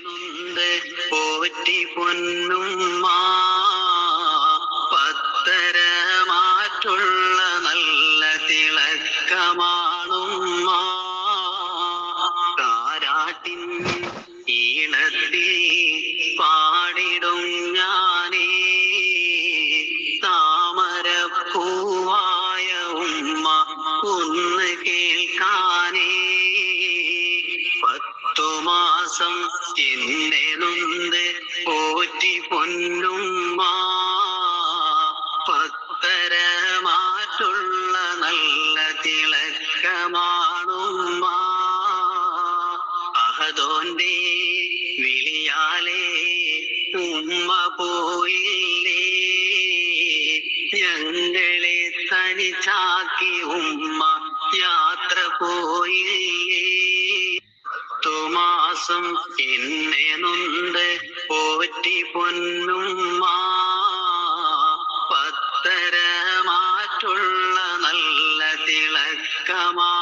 നൊന്ത് പോറ്റി പൊന്നുമ്മ പത്തര മാറ്റുള്ള നല്ല തിളക്കമാണുമ്മ. കാരാട്ടിൻ ഈണത്തിൽ പാടിടും ഞാനേ താമരപ്പൂവായ ഉമ്മ ഒന്ന് കേൾക്കാനേ. 10 മാസം എന്നെ നൊന്ത് പോറ്റി പൊന്നുമ്മ പത്തര മാറ്റുള്ള നല്ല തിളക്കമാണുമ്മ. അഹദോന്റെ വിളിയാലേ ഉമ്മ പോയില്ലേ, ഞങ്ങളെ തനിച്ചാക്കി ഉമ്മ യാത്ര പോയില്ലേ. 10 മാസം എന്നെ നൊന്ത് പോറ്റി പൊന്നുമ്മ പത്തര മാറ്റുള്ള നല്ല തിളക്കമാ